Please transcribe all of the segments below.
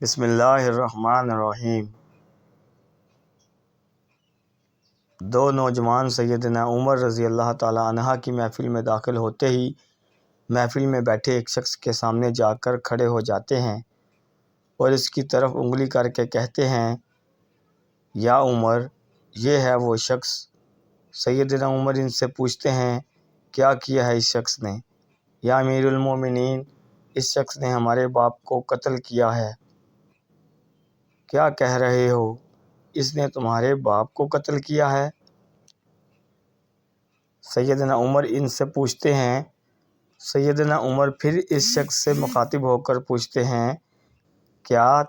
بسم اللہ الرحمن الرحیم۔ دو نوجوان سیدنا عمر رضی اللہ تعالیٰ عنہ کی محفل میں داخل ہوتے ہی محفل میں بیٹھے ایک شخص کے سامنے جا کر کھڑے ہو جاتے ہیں اور اس کی طرف انگلی کر کے کہتے ہیں، یا عمر، یہ ہے وہ شخص۔ سیدنا عمر ان سے پوچھتے ہیں، کیا کیا ہے اس شخص نے؟ یا امیر المومنین، اس شخص نے ہمارے باپ کو قتل کیا ہے۔ کیا کہہ رہے ہو؟ اس نے تمہارے باپ کو قتل کیا ہے؟ سیدنا عمر ان سے پوچھتے ہیں۔ سیدنا عمر پھر اس شخص سے مخاطب ہو کر پوچھتے ہیں، کیا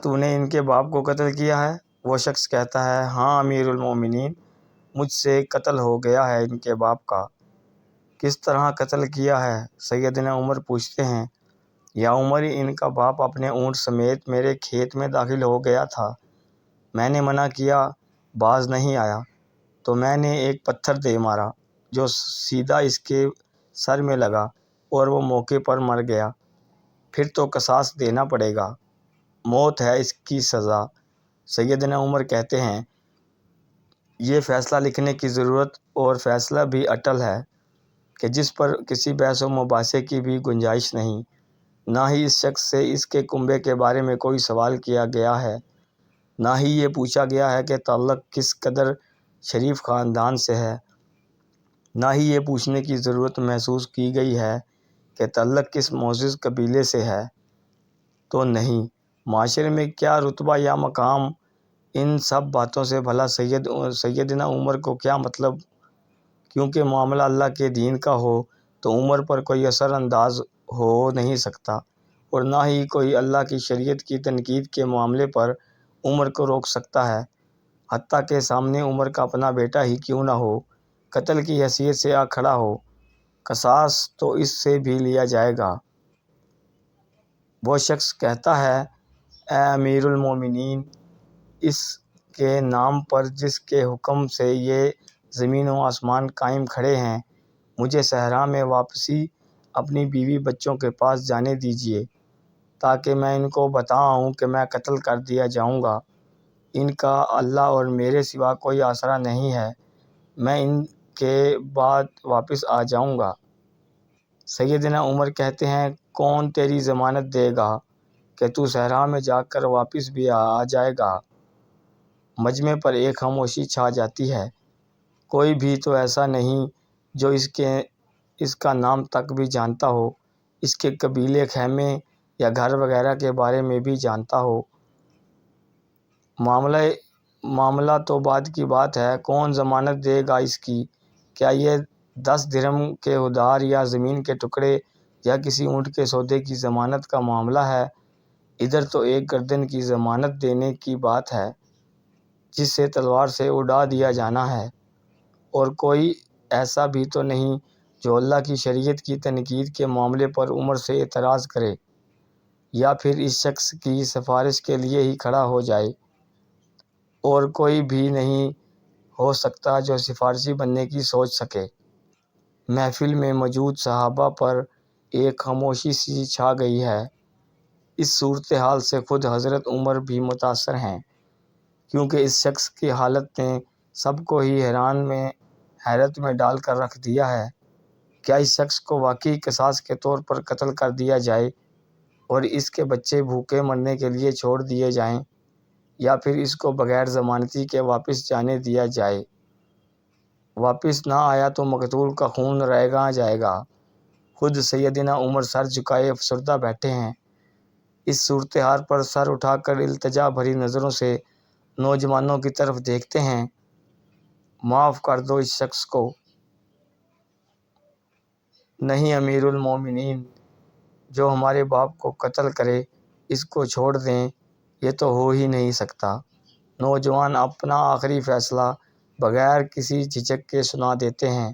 تو نے ان کے باپ کو قتل کیا ہے؟ وہ شخص کہتا ہے، ہاں امیر المومنین، مجھ سے قتل ہو گیا ہے ان کے باپ کا۔ کس طرح قتل کیا ہے؟ سیدنا عمر پوچھتے ہیں، یا عمر، ان کا باپ اپنے اونٹ سمیت میرے کھیت میں داخل ہو گیا تھا۔ میں نے منع کیا، باز نہیں آیا، تو میں نے ایک پتھر دے مارا جو سیدھا اس کے سر میں لگا اور وہ موقع پر مر گیا۔ پھر تو قصاص دینا پڑے گا، موت ہے اس کی سزا۔ سیدنا عمر کہتے ہیں، یہ فیصلہ لکھنے کی ضرورت اور فیصلہ بھی اٹل ہے کہ جس پر کسی بحث و مباحثے کی بھی گنجائش نہیں۔ نہ ہی اس شخص سے اس کے کنبے کے بارے میں کوئی سوال کیا گیا ہے، نہ ہی یہ پوچھا گیا ہے کہ تعلق کس قدر شریف خاندان سے ہے، نہ ہی یہ پوچھنے کی ضرورت محسوس کی گئی ہے کہ تعلق کس معزز قبیلے سے ہے۔ تو نہیں، معاشرے میں کیا رتبہ یا مقام، ان سب باتوں سے بھلا سیدنا عمر کو کیا مطلب؟ کیونکہ معاملہ اللہ کے دین کا ہو تو عمر پر کوئی اثر انداز ہو نہیں سکتا، اور نہ ہی کوئی اللہ کی شریعت کی تنقید کے معاملے پر عمر کو روک سکتا ہے، حتیٰ کہ سامنے عمر کا اپنا بیٹا ہی کیوں نہ ہو، قتل کی حیثیت سے آ کھڑا ہو، قصاص تو اس سے بھی لیا جائے گا۔ وہ شخص کہتا ہے، اے امیر المومنین، اس کے نام پر جس کے حکم سے یہ زمین و آسمان قائم کھڑے ہیں، مجھے صحرا میں واپسی اپنی بیوی بچوں کے پاس جانے دیجیے، تاکہ میں ان کو بتاؤں کہ میں قتل کر دیا جاؤں گا۔ ان کا اللہ اور میرے سوا کوئی آسرا نہیں ہے، میں ان کے بعد واپس آ جاؤں گا۔ سیدنا عمر کہتے ہیں، کون تیری ضمانت دے گا کہ تو صحرا میں جا کر واپس بھی آ جائے گا؟ مجمع پر ایک خاموشی چھا جاتی ہے۔ کوئی بھی تو ایسا نہیں جو اس کا نام تک بھی جانتا ہو، اس کے قبیلے، خیمے یا گھر وغیرہ کے بارے میں بھی جانتا ہو۔ معاملہ تو بعد کی بات ہے، کون ضمانت دے گا اس کی؟ کیا یہ 10 درہم کے ادھار یا زمین کے ٹکڑے یا کسی اونٹ کے سودے کی ضمانت کا معاملہ ہے؟ ادھر تو ایک گردن کی ضمانت دینے کی بات ہے جسے تلوار سے اڑا دیا جانا ہے، اور کوئی ایسا بھی تو نہیں جو اللہ کی شریعت کی تنقید کے معاملے پر عمر سے اعتراض کرے یا پھر اس شخص کی سفارش کے لیے ہی کھڑا ہو جائے، اور کوئی بھی نہیں ہو سکتا جو سفارشی بننے کی سوچ سکے۔ محفل میں موجود صحابہ پر ایک خاموشی سی چھا گئی ہے۔ اس صورتحال سے خود حضرت عمر بھی متاثر ہیں، کیونکہ اس شخص کی حالت نے سب کو ہی حیرت میں ڈال کر رکھ دیا ہے۔ کیا اس شخص کو واقعی قصاص کے طور پر قتل کر دیا جائے اور اس کے بچے بھوکے مرنے کے لیے چھوڑ دیے جائیں، یا پھر اس کو بغیر ضمانتی کے واپس جانے دیا جائے؟ واپس نہ آیا تو مقتول کا خون رائیگاں جائے گا۔ خود سیدنا عمر سر جھکائے افسردہ بیٹھے ہیں۔ اس صورتحال پر سر اٹھا کر التجا بھری نظروں سے نوجوانوں کی طرف دیکھتے ہیں۔ معاف کر دو اس شخص کو۔ نہیں امیر المومنین، جو ہمارے باپ کو قتل کرے، اس کو چھوڑ دیں، یہ تو ہو ہی نہیں سکتا۔ نوجوان اپنا آخری فیصلہ بغیر کسی جھجک کے سنا دیتے ہیں۔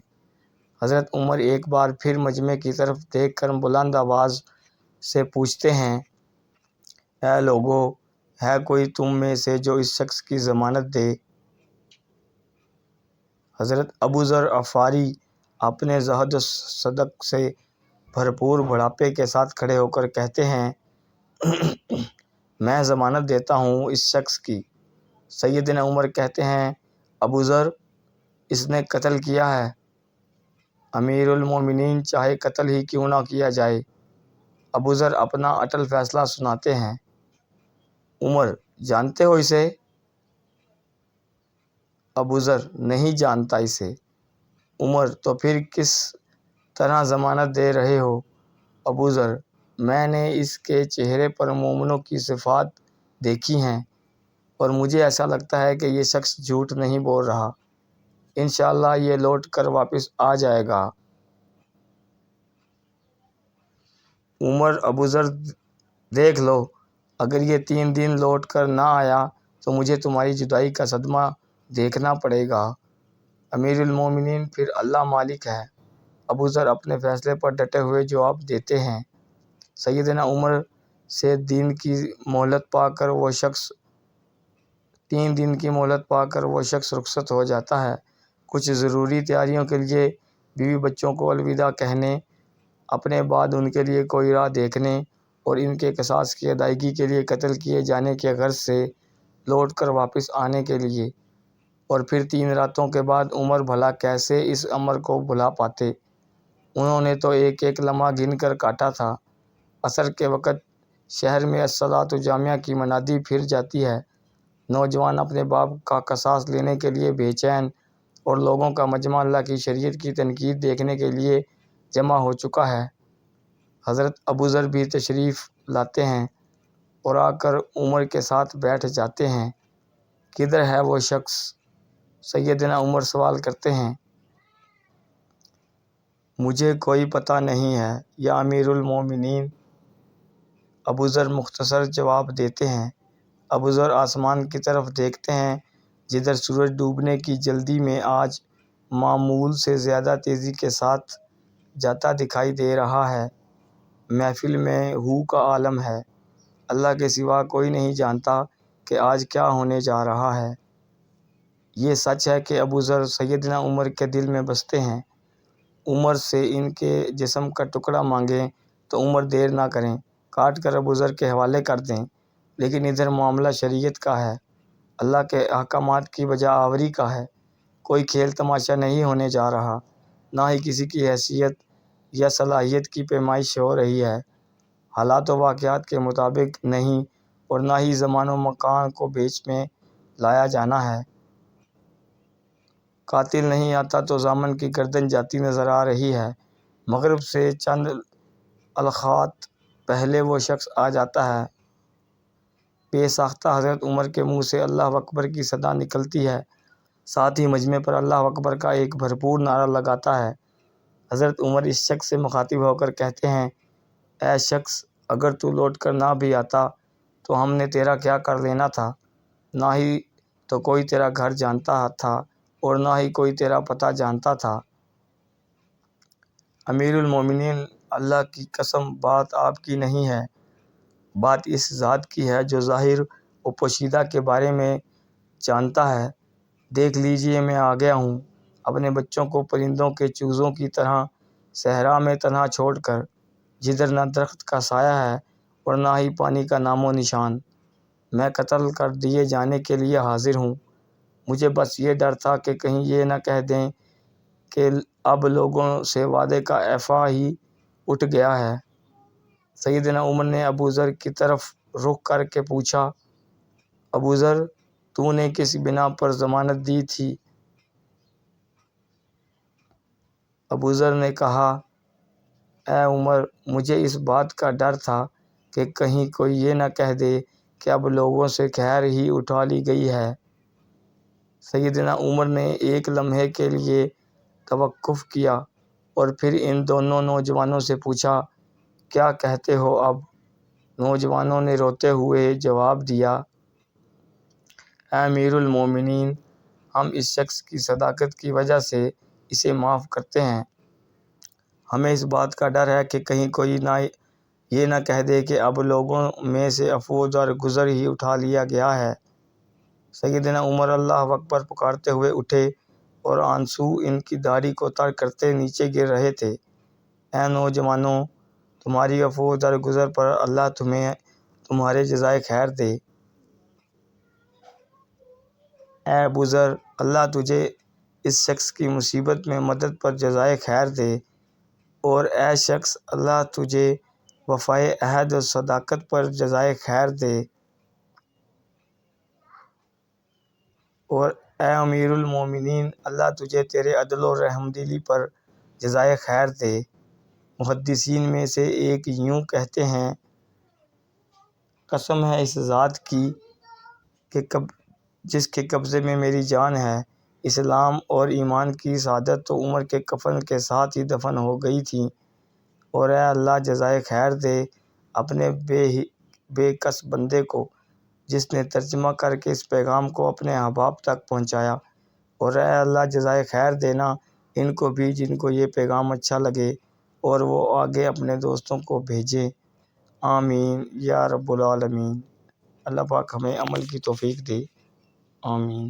حضرت عمر ایک بار پھر مجمع کی طرف دیکھ کر بلند آواز سے پوچھتے ہیں، اے لوگو، ہے کوئی تم میں سے جو اس شخص کی ضمانت دے؟ حضرت ابوذر غفاری اپنے زہد و صدق سے بھرپور بڑھاپے کے ساتھ کھڑے ہو کر کہتے ہیں میں ضمانت دیتا ہوں اس شخص کی۔ سیدنا عمر کہتے ہیں ابو ذر اس نے قتل کیا ہے۔ امیر المومنین چاہے قتل ہی کیوں نہ کیا جائے۔ ابو ذر اپنا اٹل فیصلہ سناتے ہیں۔ عمر جانتے ہو اسے؟ ابو ذر نہیں جانتا اسے۔ عمر تو پھر کس طرح ضمانت دے رہے ہو؟ ابو ذر میں نے اس کے چہرے پر مومنوں کی صفات دیکھی ہیں اور مجھے ایسا لگتا ہے کہ یہ شخص جھوٹ نہیں بول رہا۔ انشاءاللہ یہ لوٹ کر واپس آ جائے گا۔ عمر ابو ذر دیکھ لو اگر یہ 3 دن لوٹ کر نہ آیا تو مجھے تمہاری جدائی کا صدمہ دیکھنا پڑے گا۔ امیر المومنین پھر اللہ مالک ہے۔ ابو ذر اپنے فیصلے پر ڈٹے ہوئے جواب دیتے ہیں۔ سیدنا عمر سے 3 دن کی مہلت پا کر وہ شخص رخصت ہو جاتا ہے۔ کچھ ضروری تیاریوں کے لیے بیوی بچوں کو الوداع کہنے، اپنے بعد ان کے لیے کوئی راہ دیکھنے اور ان کے قصاص کی ادائیگی کے لیے قتل کیے جانے کے غرض سے لوٹ کر واپس آنے کے لیے، اور پھر 3 راتوں کے بعد عمر بھلا کیسے اس امر کو بھلا پاتے؟ انہوں نے تو ایک ایک لمحہ گن کر کاٹا تھا۔ عصر کے وقت شہر میں الصلاۃ جامعہ کی منادی پھر جاتی ہے۔ نوجوان اپنے باپ کا قصاص لینے کے لیے بے چین اور لوگوں کا مجمع اللہ کی شریعت کی تنقید دیکھنے کے لیے جمع ہو چکا ہے۔ حضرت ابو ذر بھی تشریف لاتے ہیں اور آ کر عمر کے ساتھ بیٹھ جاتے ہیں۔ کدھر ہے وہ شخص؟ سیدنا عمر سوال کرتے ہیں۔ مجھے کوئی پتہ نہیں ہے یا امیر المومنین، ابو ذر مختصر جواب دیتے ہیں۔ ابو ذر آسمان کی طرف دیکھتے ہیں جدھر سورج ڈوبنے کی جلدی میں آج معمول سے زیادہ تیزی کے ساتھ جاتا دکھائی دے رہا ہے۔ محفل میں ہو کا عالم ہے۔ اللہ کے سوا کوئی نہیں جانتا کہ آج کیا ہونے جا رہا ہے۔ یہ سچ ہے کہ ابو ذر سیدنا عمر کے دل میں بستے ہیں۔ عمر سے ان کے جسم کا ٹکڑا مانگیں تو عمر دیر نہ کریں، کاٹ کر ابو ذر کے حوالے کر دیں۔ لیکن ادھر معاملہ شریعت کا ہے، اللہ کے احکامات کی بجا آوری کا ہے۔ کوئی کھیل تماشا نہیں ہونے جا رہا، نہ ہی کسی کی حیثیت یا صلاحیت کی پیمائش ہو رہی ہے۔ حالات و واقعات کے مطابق نہیں اور نہ ہی زمان و مکان کو بیچ میں لایا جانا ہے۔ قاتل نہیں آتا تو ضامن کی گردن جاتی نظر آ رہی ہے۔ مغرب سے چند الخات پہلے وہ شخص آ جاتا ہے۔ بے ساختہ حضرت عمر کے منہ سے اللہ اکبر کی صدا نکلتی ہے، ساتھ ہی مجمع پر اللہ اکبر کا ایک بھرپور نعرہ لگاتا ہے۔ حضرت عمر اس شخص سے مخاطب ہو کر کہتے ہیں اے شخص اگر تو لوٹ کر نہ بھی آتا تو ہم نے تیرا کیا کر لینا تھا؟ نہ ہی تو کوئی تیرا گھر جانتا تھا اور نہ ہی کوئی تیرا پتہ جانتا تھا۔ امیر المومنین اللہ کی قسم بات آپ کی نہیں ہے، بات اس ذات کی ہے جو ظاہر و پوشیدہ کے بارے میں جانتا ہے۔ دیکھ لیجئے میں آ گیا ہوں اپنے بچوں کو پرندوں کے چوزوں کی طرح صحرا میں تنہا چھوڑ کر، جدھر نہ درخت کا سایہ ہے اور نہ ہی پانی کا نام و نشان۔ میں قتل کر دیے جانے کے لیے حاضر ہوں۔ مجھے بس یہ ڈر تھا کہ کہیں یہ نہ کہہ دیں کہ اب لوگوں سے وعدے کا ایفا ہی اٹھ گیا ہے۔ سیدنا عمر نے ابو ذر کی طرف رخ کر کے پوچھا ابو ذر تو نے کس بنا پر ضمانت دی تھی؟ ابو ذر نے کہا اے عمر مجھے اس بات کا ڈر تھا کہ کہیں کوئی یہ نہ کہہ دے کہ اب لوگوں سے خیر ہی اٹھا لی گئی ہے۔ سیدنا عمر نے ایک لمحے کے لیے توقف کیا اور پھر ان دونوں نوجوانوں سے پوچھا کیا کہتے ہو اب؟ نوجوانوں نے روتے ہوئے جواب دیا اے امیر المومنین ہم اس شخص کی صداقت کی وجہ سے اسے معاف کرتے ہیں۔ ہمیں اس بات کا ڈر ہے کہ کہیں کوئی یہ نہ کہہ دے کہ اب لوگوں میں سے عفو در گزر ہی اٹھا لیا گیا ہے۔ سیدنا عمر اللہ اکبر پکارتے ہوئے اٹھے اور آنسو ان کی داڑھی کو تر کرتے نیچے گر رہے تھے۔ اے نوجوانوں، تمہاری عفو و درگزر پر اللہ تمہیں تمہارے جزائے خیر دے۔ اے بزرگ، اللہ تجھے اس شخص کی مصیبت میں مدد پر جزائے خیر دے، اور اے شخص، اللہ تجھے وفائے عہد و صداقت پر جزائے خیر دے، اور اے امیر المومنین، اللہ تجھے تیرے عدل و رحم دلی پر جزائے خیر دے۔ محدثین میں سے ایک یوں کہتے ہیں، قسم ہے اس ذات کی کہ جس کے قبضے میں میری جان ہے، اسلام اور ایمان کی سعادت تو عمر کے کفن کے ساتھ ہی دفن ہو گئی تھی، اور اے اللہ جزائے خیر دے اپنے بے کس بندے کو جس نے ترجمہ کر کے اس پیغام کو اپنے احباب تک پہنچایا، اور اے اللہ جزائے خیر دینا ان کو بھی جن کو یہ پیغام اچھا لگے اور وہ آگے اپنے دوستوں کو بھیجے۔ آمین یا رب العالمین۔ اللہ پاک ہمیں عمل کی توفیق دے۔ آمین۔